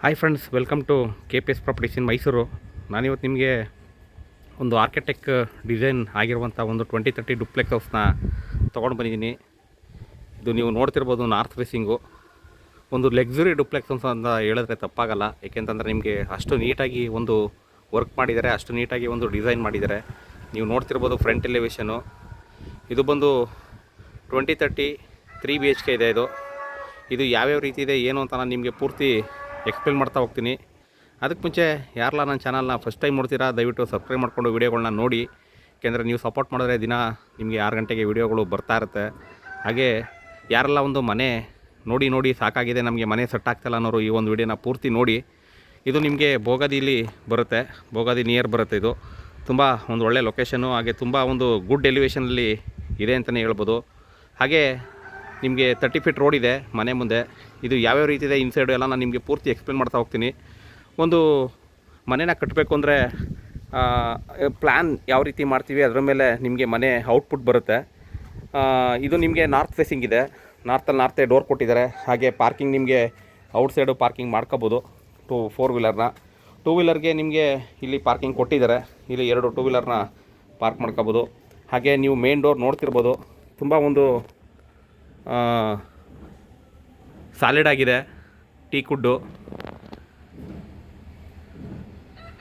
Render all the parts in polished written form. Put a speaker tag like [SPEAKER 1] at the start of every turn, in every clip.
[SPEAKER 1] Hi friends, welcome to KPS properties in Mysuru. ನಾನಿವತ್ತು ನಿಮಗೆ ಒಂದು ಆರ್ಕಿಟೆಕ್ ಡಿಸೈನ್ ಆಗಿರುವಂಥ ಒಂದು 2030 ಡುಪ್ಲೆಕ್ಸ್ ಹೌಸ್ನ ತೊಗೊಂಡು ಬಂದಿದ್ದೀನಿ. ಇದು ನೀವು ನೋಡ್ತಿರ್ಬೋದು, ನಾರ್ತ್ ಫೇಸಿಂಗು ಒಂದು ಲಕ್ಸುರಿ ಡುಪ್ಲೆಕ್ಸ್ ಹೌಸ್ ಅಂತ ಹೇಳಿದ್ರೆ ತಪ್ಪಾಗಲ್ಲ. ಏಕೆಂತಂದರೆ ನಿಮಗೆ ಅಷ್ಟು ನೀಟಾಗಿ ಒಂದು ವರ್ಕ್ ಮಾಡಿದ್ದಾರೆ, ಅಷ್ಟು ನೀಟಾಗಿ ಒಂದು ಡಿಸೈನ್ ಮಾಡಿದ್ದಾರೆ. ನೀವು ನೋಡ್ತಿರ್ಬೋದು ಫ್ರಂಟ್ ಎಲಿವೇಷನು. ಇದು ಬಂದು 2030 3 BHK ಇದೆ. ಇದು ಯಾವ್ಯಾವ ರೀತಿ ಇದೆ ಏನು ಅಂತ ನಾನು ನಿಮಗೆ ಪೂರ್ತಿ ಎಕ್ಸ್ಪ್ಲೇನ್ ಮಾಡ್ತಾ ಹೋಗ್ತೀನಿ. ಅದಕ್ಕೆ ಮುಂಚೆ ಯಾರೆಲ್ಲ ನನ್ನ ಚಾನಲ್ನ ಫಸ್ಟ್ ಟೈಮ್ ನೋಡ್ತೀರಾ, ದಯವಿಟ್ಟು ಸಬ್ಸ್ಕ್ರೈಬ್ ಮಾಡಿಕೊಂಡು ವೀಡಿಯೋಗಳನ್ನ ನೋಡಿ. ಏಕೆಂದರೆ ನೀವು ಸಪೋರ್ಟ್ ಮಾಡಿದ್ರೆ ದಿನ ನಿಮಗೆ 6 ಗಂಟೆಗೆ ವೀಡಿಯೋಗಳು ಬರ್ತಾ ಇರುತ್ತೆ. ಹಾಗೆ ಯಾರೆಲ್ಲ ಒಂದು ಮನೆ ನೋಡಿ ಸಾಕಾಗಿದೆ, ನಮಗೆ ಮನೆ ಸೆಟ್ ಆಗ್ತಾಯಿಲ್ಲ ಅನ್ನೋರು ಈ ಒಂದು ವೀಡಿಯೋನ ಪೂರ್ತಿ ನೋಡಿ. ಇದು ನಿಮಗೆ ಬೋಗಾದಿಲಿ ಬರುತ್ತೆ, ಬೋಗಾದಿ ನಿಯರ್ ಬರುತ್ತೆ. ಇದು ತುಂಬ ಒಂದು ಒಳ್ಳೆ ಲೊಕೇಶನು, ಹಾಗೆ ತುಂಬ ಒಂದು ಗುಡ್ ಎಲಿವೇಷನಲ್ಲಿ ಇದೆ ಅಂತಲೇ ಹೇಳ್ಬೋದು. ಹಾಗೆ ನಿಮಗೆ 30 ಫೀಟ್ ರೋಡ್ ಇದೆ ಮನೆ ಮುಂದೆ. ಇದು ಯಾವ್ಯಾವ ರೀತಿ ಇದೆ ಇನ್ಸೈಡು ಎಲ್ಲ ನಾನು ನಿಮಗೆ ಪೂರ್ತಿ ಎಕ್ಸ್ಪ್ಲೇನ್ ಮಾಡ್ತಾ ಹೋಗ್ತೀನಿ. ಒಂದು ಮನೆನ ಕಟ್ಟಬೇಕು ಅಂದರೆ ಪ್ಲ್ಯಾನ್ ಯಾವ ರೀತಿ ಮಾಡ್ತೀವಿ ಅದರ ಮೇಲೆ ನಿಮಗೆ ಮನೆ ಔಟ್ಪುಟ್ ಬರುತ್ತೆ. ಇದು ನಿಮಗೆ ನಾರ್ತ್ ಫೇಸಿಂಗ್ ಇದೆ, ನಾರ್ತೆ ಡೋರ್ ಕೊಟ್ಟಿದ್ದಾರೆ. ಹಾಗೆ ಪಾರ್ಕಿಂಗ್ ನಿಮಗೆ ಔಟ್ಸೈಡು ಪಾರ್ಕಿಂಗ್ ಮಾಡ್ಕೋಬೋದು. 4 ವೀಲರ್ನ. 2 ವೀಲರ್ಗೆ ನಿಮಗೆ ಇಲ್ಲಿ ಪಾರ್ಕಿಂಗ್ ಕೊಟ್ಟಿದ್ದಾರೆ. ಇಲ್ಲಿ 2 2 ವೀಲರ್ನ ಪಾರ್ಕ್ ಮಾಡ್ಕೋಬೋದು. ಹಾಗೆ ನೀವು ಮೇನ್ ಡೋರ್ ನೋಡ್ತಿರ್ಬೋದು, ತುಂಬ ಒಂದು ಸಾಲಿಡ್ ಆಗಿದೆ, ಟೀಕ್ ವುಡ್ಡು.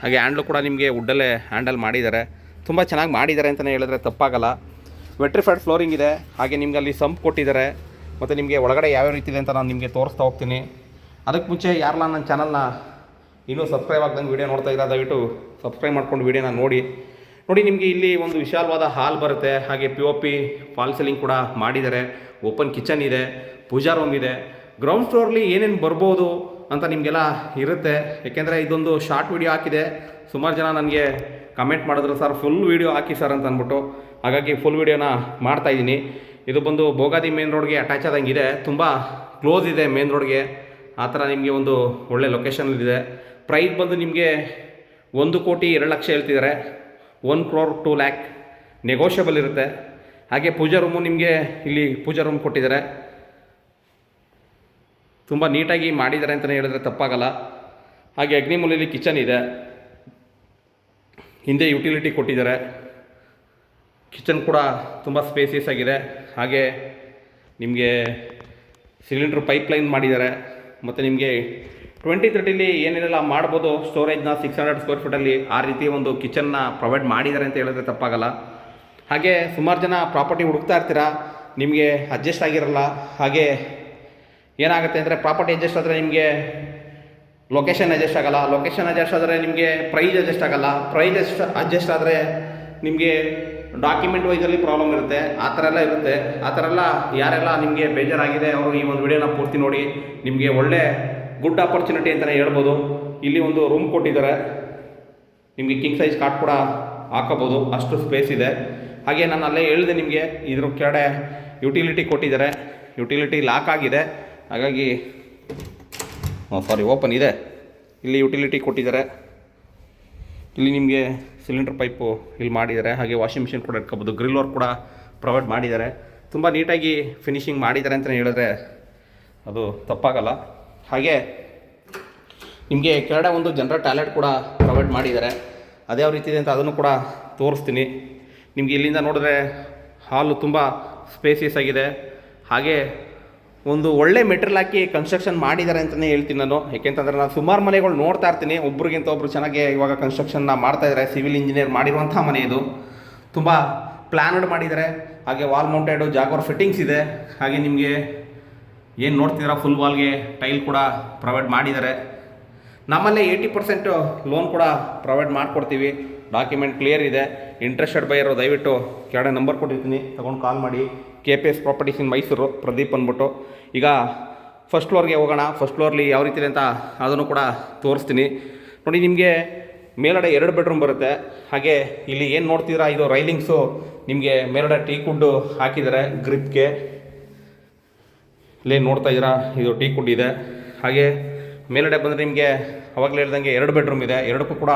[SPEAKER 1] ಹಾಗೆ ಹ್ಯಾಂಡ್ಲು ಕೂಡ ನಿಮಗೆ ವುಡ್ಡಲ್ಲೇ ಹ್ಯಾಂಡಲ್ ಮಾಡಿದ್ದಾರೆ. ತುಂಬ ಚೆನ್ನಾಗಿ ಮಾಡಿದ್ದಾರೆ ಅಂತಲೇ ಹೇಳಿದ್ರೆ ತಪ್ಪಾಗಲ್ಲ. ವೆಟ್ರಿಫೈಡ್ ಫ್ಲೋರಿಂಗ್ ಇದೆ. ಹಾಗೆ ನಿಮ್ಗೆ ಅಲ್ಲಿ ಸಂಪ್ ಕೊಟ್ಟಿದ್ದಾರೆ. ಮತ್ತು ನಿಮಗೆ ಒಳಗಡೆ ಯಾವ್ಯಾವ ರೀತಿ ಇದೆ ಅಂತ ನಾನು ನಿಮಗೆ ತೋರಿಸ್ತಾ ಹೋಗ್ತೀನಿ. ಅದಕ್ಕೆ ಮುಂಚೆ ಯಾರೆಲ್ಲ ನನ್ನ ಚಾನಲ್ನ ಇನ್ನೂ ಸಬ್ಸ್ಕ್ರೈಬ್ ಆಗ್ದಂಗೆ ವೀಡಿಯೋ ನೋಡ್ತಾ ಇದ್ದಾರೆ, ದಯವಿಟ್ಟು ಸಬ್ಸ್ಕ್ರೈಬ್ ಮಾಡ್ಕೊಂಡು ವೀಡಿಯೋನ ನೋಡಿ. ನಿಮಗೆ ಇಲ್ಲಿ ಒಂದು ವಿಶಾಲವಾದ ಹಾಲ್ ಬರುತ್ತೆ. ಹಾಗೆ POP ಫಾಲ್ ಸೀಲಿಂಗ್ ಕೂಡ ಮಾಡಿದ್ದಾರೆ. ಓಪನ್ ಕಿಚನ್ ಇದೆ, ಪೂಜಾ ರೂಮ್ ಇದೆ. ಗ್ರೌಂಡ್ ಫ್ಲೋರ್ಲಿ ಏನೇನು ಬರ್ಬೋದು ಅಂತ ನಿಮಗೆಲ್ಲ ಇರುತ್ತೆ. ಏಕೆಂದರೆ ಇದೊಂದು ಶಾರ್ಟ್ ವೀಡಿಯೋ ಹಾಕಿದೆ. ಸುಮಾರು ಜನ ನನಗೆ ಕಮೆಂಟ್ ಮಾಡಿದ್ರು, ಸರ್ ಫುಲ್ ವೀಡಿಯೋ ಹಾಕಿ ಸರ್ ಅಂತ ಅಂದ್ಬಿಟ್ಟು. ಹಾಗಾಗಿ ಫುಲ್ ವೀಡಿಯೋನ ಮಾಡ್ತಾಯಿದ್ದೀನಿ. ಇದು ಬಂದು ಬೋಗಾದಿ ಮೇನ್ ರೋಡ್ಗೆ ಅಟ್ಯಾಚ್ ಆದಂಗೆ ಇದೆ, ತುಂಬ ಕ್ಲೋಸ್ ಇದೆ ಮೇನ್ ರೋಡ್ಗೆ. ಆ ಥರ ನಿಮಗೆ ಒಂದು ಒಳ್ಳೆ ಲೊಕೇಶನಲ್ಲಿದೆ. ಪ್ರೈಸ್ ಬಂದು ನಿಮಗೆ 1,02,00,000 ಹೇಳ್ತಿದ್ದಾರೆ. 1 crore 2 lakh ನೆಗೋಷಿಯಬಲ್ ಇರುತ್ತೆ. ಹಾಗೆ ಪೂಜಾ ರೂಮು ನಿಮಗೆ ಇಲ್ಲಿ ಪೂಜಾ ರೂಮ್ ಕೊಟ್ಟಿದ್ದಾರೆ. ತುಂಬ ನೀಟಾಗಿ ಮಾಡಿದ್ದಾರೆ ಅಂತಲೇ ಹೇಳಿದ್ರೆ ತಪ್ಪಾಗಲ್ಲ. ಹಾಗೆ ಅಗ್ನಿಮೂಲೆಯಲ್ಲಿ ಕಿಚನ್ ಇದೆ, ಹಿಂದೆ ಯುಟಿಲಿಟಿ ಕೊಟ್ಟಿದ್ದಾರೆ. ಕಿಚನ್ ಕೂಡ ತುಂಬ ಸ್ಪೇಸಿಯಸ್ ಆಗಿದೆ. ಹಾಗೆ ನಿಮಗೆ ಸಿಲಿಂಡ್ರ್ ಪೈಪ್ಲೈನ್ ಮಾಡಿದ್ದಾರೆ. ಮತ್ತು ನಿಮಗೆ 2030 ಏನೇನೆಲ್ಲ ಮಾಡ್ಬೋದು, ಸ್ಟೋರೇಜ್ನ 600 ಸ್ಕ್ವೇರ್ ಫೀಟಲ್ಲಿ ಆ ರೀತಿ ಒಂದು ಕಿಚನ್ನ ಪ್ರೊವೈಡ್ ಮಾಡಿದ್ದಾರೆ ಅಂತ ಹೇಳಿದ್ರೆ ತಪ್ಪಾಗಲ್ಲ. ಹಾಗೆ ಸುಮಾರು ಜನ ಪ್ರಾಪರ್ಟಿ ಹುಡುಕ್ತಾ ಇರ್ತೀರ, ನಿಮಗೆ ಅಡ್ಜಸ್ಟ್ ಆಗಿರಲ್ಲ. ಹಾಗೆ ಏನಾಗುತ್ತೆ ಅಂದರೆ ಪ್ರಾಪರ್ಟಿ ಅಡ್ಜಸ್ಟ್ ಆದರೆ ನಿಮಗೆ ಲೊಕೇಶನ್ ಅಡ್ಜಸ್ಟ್ ಆಗೋಲ್ಲ, ಲೊಕೇಶನ್ ಅಡ್ಜಸ್ಟ್ ಆದರೆ ನಿಮಗೆ ಪ್ರೈಸ್ ಅಡ್ಜಸ್ಟ್ ಆಗೋಲ್ಲ, ಪ್ರೈಸ್ ಅಡ್ಜಸ್ಟ್ ಆದರೆ ನಿಮಗೆ ಡಾಕ್ಯುಮೆಂಟ್ ವೈಸಲ್ಲಿ ಪ್ರಾಬ್ಲಮ್ ಇರುತ್ತೆ. ಆ ಥರ ಎಲ್ಲ ಇರುತ್ತೆ. ಆ ಥರ ಎಲ್ಲ ಯಾರೆಲ್ಲ ನಿಮಗೆ ಬೇಜಾರಾಗಿದೆ ಅವರು ಈ ಒಂದು ವಿಡಿಯೋನ ಪೂರ್ತಿ ನೋಡಿ. ನಿಮಗೆ ಒಳ್ಳೆ ಗುಡ್ ಆಪರ್ಚುನಿಟಿ ಅಂತಲೇ ಹೇಳ್ಬೋದು. ಇಲ್ಲಿ ಒಂದು ರೂಮ್ ಕೊಟ್ಟಿದ್ದಾರೆ, ನಿಮಗೆ ಕಿಂಗ್ ಸೈಜ್ ಕಾಟ್ ಕೂಡ ಹಾಕೋಬೋದು, ಅಷ್ಟು ಸ್ಪೇಸ್ ಇದೆ. ಹಾಗೆ ನಾನು ಅಲ್ಲೇ ಹೇಳಿದೆ ನಿಮಗೆ, ಇದ್ರ ಕೆಳಗಡೆ ಯುಟಿಲಿಟಿ ಕೊಟ್ಟಿದ್ದಾರೆ. ಯುಟಿಲಿಟಿ ಲಾಕ್ ಆಗಿದೆ, ಹಾಗಾಗಿ ಓಪನ್ ಇದೆ. ಇಲ್ಲಿ ಯುಟಿಲಿಟಿ ಕೊಟ್ಟಿದ್ದಾರೆ. ಇಲ್ಲಿ ನಿಮಗೆ ಸಿಲಿಂಡರ್ ಪೈಪು ಇಲ್ಲಿ ಮಾಡಿದ್ದಾರೆ. ಹಾಗೆ ವಾಷಿಂಗ್ ಮಿಷಿನ್ ಕೂಡ ಇಟ್ಕೋಬೋದು. ಗ್ರಿಲ್ ವರ್ಕ್ ಕೂಡ ಪ್ರೊವೈಡ್ ಮಾಡಿದ್ದಾರೆ. ತುಂಬ ನೀಟಾಗಿ ಫಿನಿಶಿಂಗ್ ಮಾಡಿದ್ದಾರೆ ಅಂತಲೇ ಹೇಳಿದ್ರೆ ಅದು ತಪ್ಪಾಗಲ್ಲ. ಹಾಗೆ ನಿಮಗೆ ಕೆಳಗಡೆ ಒಂದು ಜನರಲ್ ಟಾಯ್ಲೆಟ್ ಕೂಡ ಪ್ರೊವೈಡ್ ಮಾಡಿದ್ದಾರೆ. ಅದ್ಯಾವ ರೀತಿ ಇದೆ ಅಂತ ಅದನ್ನು ಕೂಡ ತೋರಿಸ್ತೀನಿ ನಿಮಗೆ. ಇಲ್ಲಿಂದ ನೋಡಿದ್ರೆ ಹಾಲು ತುಂಬ ಸ್ಪೇಸಿಯಸ್ ಆಗಿದೆ. ಹಾಗೆ ಒಂದು ಒಳ್ಳೆ ಮೆಟೀರಿಯಲ್ ಹಾಕಿ ಕನ್ಸ್ಟ್ರಕ್ಷನ್ ಮಾಡಿದ್ದಾರೆ ಅಂತಲೇ ಹೇಳ್ತೀನಿ ನಾನು. ಏಕೆಂತಂದರೆ ನಾನು ಸುಮಾರು ಮನೆಗಳು ನೋಡ್ತಾ ಇರ್ತೀನಿ, ಒಬ್ರಿಗಿಂತ ಒಬ್ಬರು ಚೆನ್ನಾಗಿ ಇವಾಗ ಕನ್ಸ್ಟ್ರಕ್ಷನ್ನ ಮಾಡ್ತಾಯಿದ್ದಾರೆ. ಸಿವಿಲ್ ಇಂಜಿನಿಯರ್ ಮಾಡಿರುವಂಥ ಮನೆ ಇದು. ತುಂಬ ಪ್ಲ್ಯಾನ್ಡ್ ಮಾಡಿದ್ದಾರೆ. ಹಾಗೆ ವಾಲ್ ಮೌಂಟೆಡು ಜಾಗವರ್ ಫಿಟ್ಟಿಂಗ್ಸ್ ಇದೆ. ಹಾಗೆ ನಿಮಗೆ ಏನು ನೋಡ್ತಿದ್ದೀರಾ ಫುಲ್ ವಾಲ್ಗೆ ಟೈಲ್ ಕೂಡ ಪ್ರೊವೈಡ್ ಮಾಡಿದ್ದಾರೆ. ನಮ್ಮಲ್ಲೇ 80% ಲೋನ್ ಕೂಡ ಪ್ರೊವೈಡ್ ಮಾಡಿಕೊಡ್ತೀವಿ. ಡಾಕ್ಯುಮೆಂಟ್ ಕ್ಲಿಯರ್ ಇದೆ. ಇಂಟ್ರೆಸ್ಟೆಡ್ ಬೈಯರು ದಯವಿಟ್ಟು ಕೆಳಗಡೆ ನಂಬರ್ ಕೊಟ್ಟಿರ್ತೀನಿ, ತೊಗೊಂಡು ಕಾಲ್ ಮಾಡಿ. KPS properties in Mysuru, Pradeep ಅಂದ್ಬಿಟ್ಟು. ಈಗ ಫಸ್ಟ್ ಫ್ಲೋರ್ಗೆ ಹೋಗೋಣ. ಫಸ್ಟ್ ಫ್ಲೋರ್ಲಿ ಯಾವ ರೀತಿ ಇದೆ ಅಂತ ಅದನ್ನು ಕೂಡ ತೋರಿಸ್ತೀನಿ ನೋಡಿ. ನಿಮಗೆ ಮೇಲ್ಗಡೆ 2 ಬೆಡ್ರೂಮ್ ಬರುತ್ತೆ. ಹಾಗೆ ಇಲ್ಲಿ ಏನು ನೋಡ್ತಿದ್ದೀರಾ ಇದು ರೈಲಿಂಗ್ಸು ನಿಮಗೆ ಮೇಲ್ಗಡೆ ಟೀಕ್ ವುಡ್ಡು ಹಾಕಿದ್ದಾರೆ ಗ್ರಿಪ್ಗೆ. ಇಲ್ಲೇ ನೋಡ್ತಾ ಇದ್ದೀರಾ, ಇದು ಟೀಕ್ ವುಡ್ ಇದೆ. ಹಾಗೆ ಮೇಲ್ಗಡೆ ಬಂದರೆ ನಿಮಗೆ ಅವಾಗಲೇ ಹೇಳ್ದಂಗೆ 2 ಬೆಡ್ರೂಮ್ ಇದೆ. 2ಕ್ಕೂ ಕೂಡ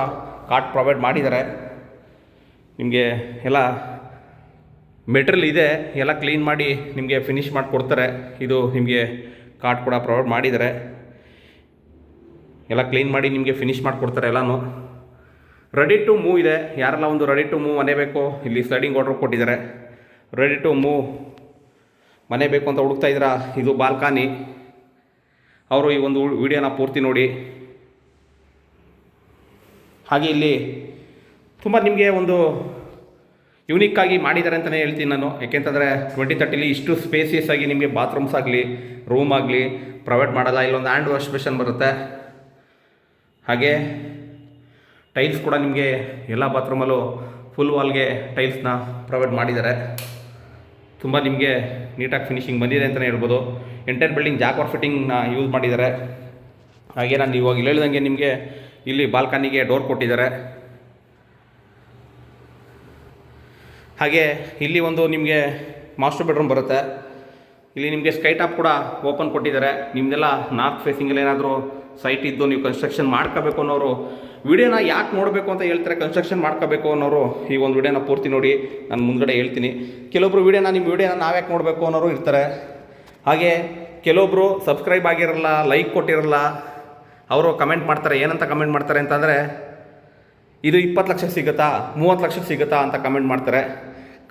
[SPEAKER 1] ಕಾಟ್ ಪ್ರೊವೈಡ್ ಮಾಡಿದ್ದಾರೆ. ನಿಮಗೆ ಎಲ್ಲ ಮೆಟೀರಿಯಲ್ ಇದೆ, ಎಲ್ಲ ಕ್ಲೀನ್ ಮಾಡಿ ನಿಮಗೆ ಫಿನಿಷ್ ಮಾಡಿ ಕೊಡ್ತಾರೆ. ಇದು ನಿಮಗೆ ಕಾಟ್ ಕೂಡ ಪ್ರೊವೈಡ್ ಮಾಡಿದ್ದಾರೆ. ಎಲ್ಲ ಕ್ಲೀನ್ ಮಾಡಿ ನಿಮಗೆ ಫಿನಿಷ್ ಮಾಡಿಕೊಡ್ತಾರೆ ಎಲ್ಲನೂ. ರೆಡಿ ಟು ಮೂವ್ ಇದೆ. ಯಾರೆಲ್ಲ ಒಂದು ರೆಡಿ ಟು ಮೂವ್ ಮನೆ ಬೇಕು, ಇಲ್ಲಿ ಸ್ಲೈಡಿಂಗ್ ಆರ್ಡ್ರ್ ಕೊಟ್ಟಿದ್ದಾರೆ. ರೆಡಿ ಟು ಮೂವ್ ಮನೆ ಬೇಕು ಅಂತ ಹುಡುಕ್ತಾ ಇದ್ದೀರಾ, ಇದು ಬಾಲ್ಕನಿ. ಅವರು ಈ ಒಂದು ವಿಡಿಯೋನ ಪೂರ್ತಿ ನೋಡಿ. ಹಾಗೆ ಇಲ್ಲಿ ತುಂಬ ನಿಮಗೆ ಒಂದು ಯೂನಿಕ್ಕಾಗಿ ಮಾಡಿದ್ದಾರೆ ಅಂತಲೇ ಹೇಳ್ತೀನಿ ನಾನು. ಯಾಕೆಂತಂದರೆ 2030 ಇಷ್ಟು ಸ್ಪೇಸಿಯಸ್ ಆಗಿ ನಿಮಗೆ ಬಾತ್ರೂಮ್ಸ್ ಆಗಲಿ, ರೂಮ್ ಆಗಲಿ ಪ್ರೊವೈಡ್ ಮಾಡಲ್ಲ. ಇಲ್ಲೊಂದು ಹ್ಯಾಂಡ್ ವಾಶ್ ಬೇಷನ್ ಬರುತ್ತೆ. ಹಾಗೆ ಟೈಲ್ಸ್ ಕೂಡ ನಿಮಗೆ ಎಲ್ಲ ಬಾತ್ರೂಮಲ್ಲೂ ಫುಲ್ ವಾಲ್ಗೆ ಟೈಲ್ಸ್ನ ಪ್ರೊವೈಡ್ ಮಾಡಿದ್ದಾರೆ. ತುಂಬ ನಿಮಗೆ ನೀಟಾಗಿ ಫಿನಿಶಿಂಗ್ ಬಂದಿದೆ ಅಂತಲೇ ಹೇಳ್ಬೋದು. ಎಂಟೈರ್ ಬಿಲ್ಡಿಂಗ್ ಜಾಕ್ವಾರ್ ಫಿಟ್ಟಿಂಗ್ನ ಯೂಸ್ ಮಾಡಿದ್ದಾರೆ. ಹಾಗೆ ನಾನು ಇವಾಗ ಇಲ್ಲಿ ಹೇಳ್ದಂಗೆ ನಿಮಗೆ ಇಲ್ಲಿ ಬಾಲ್ಕನಿಗೆ ಡೋರ್ ಕೊಟ್ಟಿದ್ದಾರೆ. ಹಾಗೆ ಇಲ್ಲಿ ಒಂದು ನಿಮಗೆ ಮಾಸ್ಟರ್ ಬೆಡ್ರೂಮ್ ಬರುತ್ತೆ. ಇಲ್ಲಿ ನಿಮಗೆ ಸ್ಕೈ ಟಾಪ್ ಕೂಡ ಓಪನ್ ಕೊಟ್ಟಿದ್ದಾರೆ. ನಿಮ್ಮದೆಲ್ಲ ನಾರ್ತ್ ಫೇಸಿಂಗಲ್ಲಿ ಏನಾದರೂ ಸೈಟ್ ಇದ್ದು ನೀವು ಕನ್ಸ್ಟ್ರಕ್ಷನ್ ಮಾಡ್ಕೋಬೇಕು ಅನ್ನೋರು ವಿಡಿಯೋನ ಯಾಕೆ ನೋಡಬೇಕು ಅಂತ ಹೇಳ್ತಾರೆ. ಕನ್ಸ್ಟ್ರಕ್ಷನ್ ಮಾಡ್ಕೋಬೇಕು ಅನ್ನೋರು ಈ ಒಂದು ವಿಡಿಯೋನ ಪೂರ್ತಿ ನೋಡಿ, ನಾನು ಮುಂದ್ಗಡೆ ಹೇಳ್ತೀನಿ. ಕೆಲವೊಬ್ರು ನಿಮ್ಮ ವಿಡಿಯೋನ ನಾವ್ಯಾಕೆ ನೋಡಬೇಕು ಅನ್ನೋರು ಇರ್ತಾರೆ. ಹಾಗೆ ಕೆಲವೊಬ್ಬರು ಸಬ್ಸ್ಕ್ರೈಬ್ ಆಗಿರಲ್ಲ, ಲೈಕ್ ಕೊಟ್ಟಿರಲ್ಲ. ಅವರು ಕಮೆಂಟ್ ಮಾಡ್ತಾರೆ. ಏನಂತ ಕಮೆಂಟ್ ಮಾಡ್ತಾರೆ ಅಂತಂದರೆ, ಇದು 20 ಲಕ್ಷಕ್ಕೆ ಸಿಗುತ್ತಾ, 30 ಲಕ್ಷಕ್ಕೆ ಸಿಗುತ್ತಾ ಅಂತ ಕಮೆಂಟ್ ಮಾಡ್ತಾರೆ.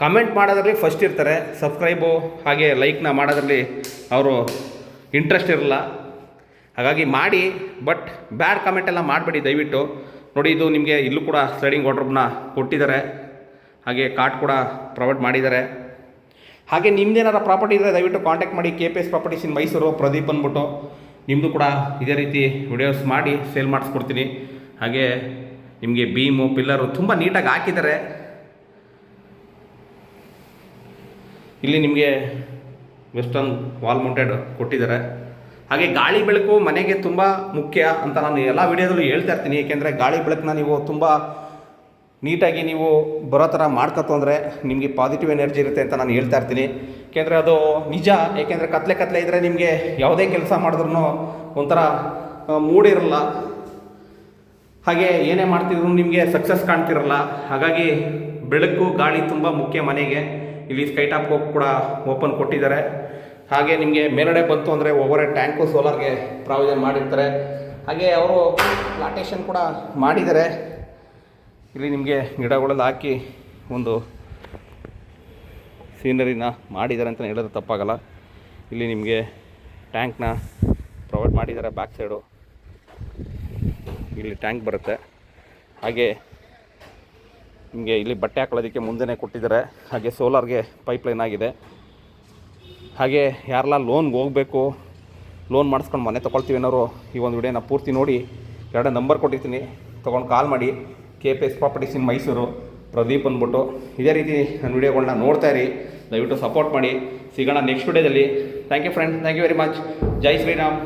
[SPEAKER 1] ಕಮೆಂಟ್ ಮಾಡೋದ್ರಲ್ಲಿ ಫಸ್ಟ್ ಇರ್ತಾರೆ. ಸಬ್ಸ್ಕ್ರೈಬು ಹಾಗೆ ಲೈಕ್ನ ಮಾಡೋದ್ರಲ್ಲಿ ಅವರು ಇಂಟ್ರೆಸ್ಟ್ ಇರಲ್ಲ. ಹಾಗಾಗಿ ಮಾಡಿ, ಬಟ್ ಬ್ಯಾಡ್ ಕಮೆಂಟ್ ಎಲ್ಲ ಮಾಡಬೇಡಿ ದಯವಿಟ್ಟು. ನೋಡಿ, ಇದು ನಿಮಗೆ ಇಲ್ಲೂ ಕೂಡ ಸ್ಲೈಡಿಂಗ್ ವಾರ್ಡ್ರೋಬ್ನ ಕೊಟ್ಟಿದ್ದಾರೆ. ಹಾಗೆ ಕಾರ್ಡ್ ಕೂಡ ಪ್ರೊವೈಡ್ ಮಾಡಿದ್ದಾರೆ. ಹಾಗೆ ನಿಮ್ದೇನಾರ ಪ್ರಾಪರ್ಟಿ ಇದ್ದರೆ ದಯವಿಟ್ಟು ಕಾಂಟ್ಯಾಕ್ಟ್ ಮಾಡಿ. KPS properties in Mysuru, Pradeep ಅಂದ್ಬಿಟ್ಟು. ನಿಮ್ಮದು ಕೂಡ ಇದೇ ರೀತಿ ವಿಡಿಯೋಸ್ ಮಾಡಿ ಸೇಲ್ ಮಾಡಿಸ್ಕೊಡ್ತೀನಿ. ಹಾಗೆ ನಿಮಗೆ ಬೀಮು, ಪಿಲ್ಲರು ತುಂಬ ನೀಟಾಗಿ ಹಾಕಿದ್ದಾರೆ. ಇಲ್ಲಿ ನಿಮಗೆ ವೆಸ್ಟರ್ನ್ ವಾಲ್ ಮೌಂಟೆಡ್ ಕೊಟ್ಟಿದ್ದಾರೆ. ಹಾಗೆ ಗಾಳಿ ಬೆಳಕು ಮನೆಗೆ ತುಂಬ ಮುಖ್ಯ ಅಂತ ನಾನು ಎಲ್ಲ ವೀಡಿಯೋದಲ್ಲೂ ಹೇಳ್ತಾ ಇರ್ತೀನಿ. ಏಕೆಂದರೆ ಗಾಳಿ ಬೆಳಕನ್ನ ನೀವು ತುಂಬ ನೀಟಾಗಿ ನೀವು ಬರೋ ಥರ ಮಾಡ್ಕೊತು ಅಂದರೆ ನಿಮಗೆ ಪಾಸಿಟಿವ್ ಎನರ್ಜಿ ಇರುತ್ತೆ ಅಂತ ನಾನು ಹೇಳ್ತಾ ಇರ್ತೀನಿ. ಏಕೆಂದರೆ ಅದು ನಿಜ. ಏಕೆಂದರೆ ಕತ್ಲೆ ಇದ್ದರೆ ನಿಮಗೆ ಯಾವುದೇ ಕೆಲಸ ಮಾಡಿದ್ರೂ ಒಂಥರ ಮೂಡಿರಲ್ಲ. ಹಾಗೆ ಏನೇ ಮಾಡ್ತಿದ್ರು ನಿಮಗೆ ಸಕ್ಸಸ್ ಕಾಣ್ತಿರಲ್ಲ. ಹಾಗಾಗಿ ಬೆಳಕು, ಗಾಳಿ ತುಂಬ ಮುಖ್ಯ ಮನೆಗೆ. ಇಲ್ಲಿ ಸ್ಕೈ ಟಾಪ್ ಕೂಡ ಓಪನ್ ಕೊಟ್ಟಿದ್ದಾರೆ. ಹಾಗೆ ನಿಮಗೆ ಮೇಲ್ಗಡೆ ಬಂತು ಅಂದರೆ ಓವರ್ ಟ್ಯಾಂಕು ಸೋಲಾರ್ಗೆ ಪ್ರಾವಿಷನ್ ಮಾಡಿರ್ತಾರೆ. ಹಾಗೆ ಅವರು ಪ್ಲಾಂಟೇಷನ್ ಕೂಡ ಮಾಡಿದ್ದಾರೆ. ಇಲ್ಲಿ ನಿಮಗೆ ಗಿಡಗಳೆಲ್ಲ ಹಾಕಿ ಒಂದು ಸೀನರಿನ ಮಾಡಿದ್ದಾರೆ ಅಂತ ಹೇಳಿದ್ರೆ ತಪ್ಪಾಗಲ್ಲ. ಇಲ್ಲಿ ನಿಮಗೆ ಟ್ಯಾಂಕ್ನ ಪ್ರೊವೈಡ್ ಮಾಡಿದ್ದಾರೆ. ಬ್ಯಾಕ್ ಸೈಡು ಇಲ್ಲಿ ಟ್ಯಾಂಕ್ ಬರುತ್ತೆ. ಹಾಗೆ ನಿಮಗೆ ಇಲ್ಲಿ ಬಟ್ಟೆ ಹಾಕೊಳ್ಳೋದಕ್ಕೆ ಮುಂದೆನೇ ಕೊಟ್ಟಿದ್ದಾರೆ. ಹಾಗೆ ಸೋಲಾರ್ಗೆ ಪೈಪ್ಲೈನ್ ಆಗಿದೆ. ಹಾಗೆ ಯಾರೆಲ್ಲ ಲೋನ್ಗೆ ಹೋಗಬೇಕು, ಲೋನ್ ಮಾಡಿಸ್ಕೊಂಡು ಮನೆ ತೊಗೊಳ್ತೀವಿ ಅನ್ನೋರು ಈ ಒಂದು ವಿಡಿಯೋನ ಪೂರ್ತಿ ನೋಡಿ. 2 ನಂಬರ್ ಕೊಟ್ಟಿರ್ತೀನಿ, ತೊಗೊಂಡು ಕಾಲ್ ಮಾಡಿ. KPS properties in Mysuru, Pradeep ಅಂದ್ಬಿಟ್ಟು. ಇದೇ ರೀತಿ ನನ್ನ ವಿಡಿಯೋಗಳನ್ನ ನೋಡ್ತಾ ಇರಿ. ದಯವಿಟ್ಟು ಸಪೋರ್ಟ್ ಮಾಡಿ. ಸಿಗೋಣ ನೆಕ್ಸ್ಟ್ ವಿಡಿಯೋದಲ್ಲಿ. Thank you friends, thank you very much. Jai Shriram.